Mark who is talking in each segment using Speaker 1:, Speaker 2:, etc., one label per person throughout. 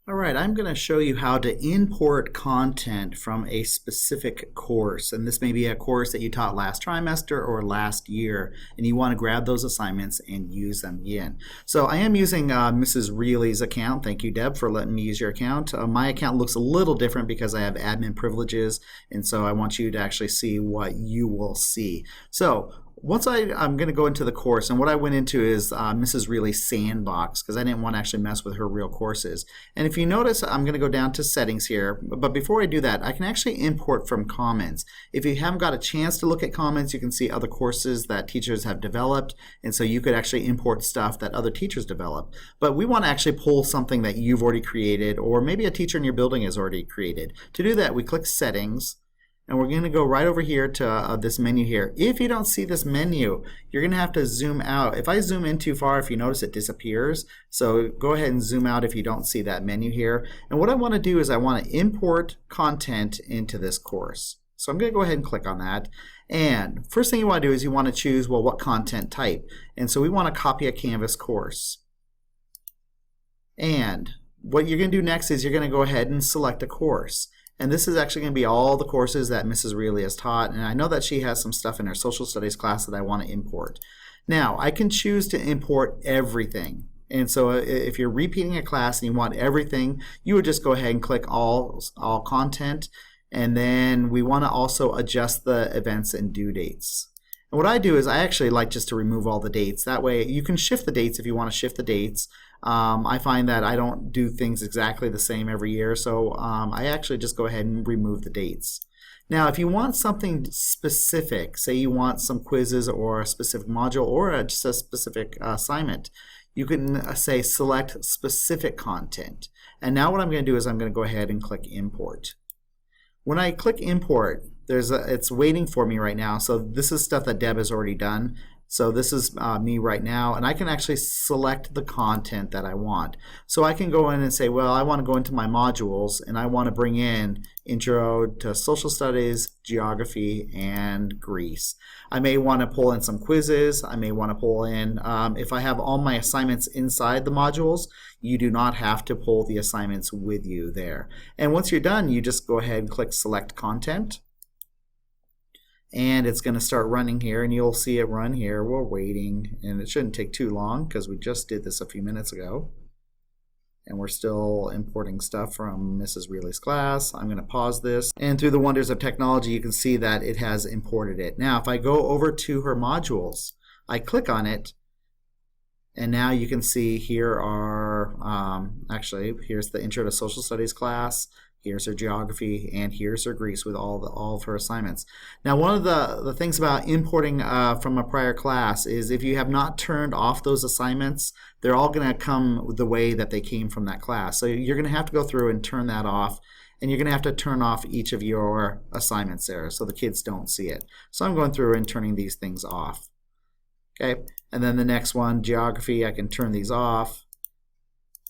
Speaker 1: All right, I'm going to show you how to import content from a specific course. And this may be a course that you taught last trimester or last year, and you want to grab those assignments and use them again. So I am using Mrs. Reilly's account. Thank you, Deb, for letting me use your account. My account looks a little different because I have admin privileges, and so I want you to actually see what you will see. So once I'm going to go into the course, and what I went into is Mrs. Reilly's sandbox because I didn't want to actually mess with her real courses. And if you notice, I'm going to go down to settings here, but before I do that, I can actually import from Commons. If you haven't got a chance to look at Commons, you can see other courses that teachers have developed, and so you could actually import stuff that other teachers develop. But we want to actually pull something that you've already created, or maybe a teacher in your building has already created. To do that, we click Settings, and we're going to go right over here to this menu here. If you don't see this menu, you're going to have to zoom out. If I zoom in too far, if you notice, it disappears. So go ahead and zoom out if you don't see that menu here. And what I want to do is I want to import content into this course. So I'm going to go ahead and click on that. And first thing you want to do is you want to choose, well, what content type. And so we want to copy a Canvas course. And what you're going to do next is you're going to go ahead and select a course. And this is actually going to be all the courses that Mrs. Reilly has taught. And I know that she has some stuff in her social studies class that I want to import. Now, I can choose to import everything. And so if you're repeating a class and you want everything, you would just go ahead and click all content. And then we want to also adjust the events and due dates. And what I do is I actually like just to remove all the dates. That way you can shift the dates if you want to shift the dates. I find that I don't do things exactly the same every year, so I actually just go ahead and remove the dates. Now, if you want something specific, say you want some quizzes or a specific module or just a specific assignment, you can say select specific content. And now what I'm going to do is I'm going to go ahead and click Import. When I click Import, it's waiting for me right now. So this is stuff that Deb has already done. So this is me right now, and I can actually select the content that I want. So I can go in and say, well, I want to go into my modules, and I want to bring in Intro to Social Studies, Geography, and Greece. I may want to pull in some quizzes. I may want to pull in, if I have all my assignments inside the modules, you do not have to pull the assignments with you there. And once you're done, you just go ahead and click Select Content. And it's going to start running here, and you'll see it run here. We're waiting, and it shouldn't take too long because we just did this a few minutes ago. And we're still importing stuff from Mrs. Reilly's class. I'm going to pause this. And through the wonders of technology, you can see that it has imported it. Now, if I go over to her modules, I click on it, and now you can see here are, actually, here's the Intro to Social Studies class. Here's her geography, and here's her Greece with all of her assignments. Now, one of the things about importing from a prior class is if you have not turned off those assignments, they're all going to come the way that they came from that class. So you're going to have to go through and turn that off, and you're going to have to turn off each of your assignments there so the kids don't see it. So I'm going through and turning these things off. Okay, and then the next one, geography, I can turn these off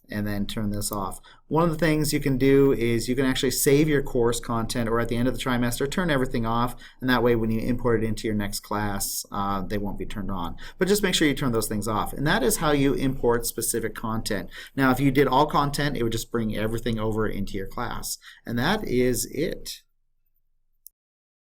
Speaker 1: and then turn this off. One of the things you can do is you can actually save your course content, or at the end of the trimester, turn everything off, and that way when you import it into your next class, they won't be turned on. But just make sure you turn those things off. And that is how you import specific content. Now, if you did all content, it would just bring everything over into your class. And that is it.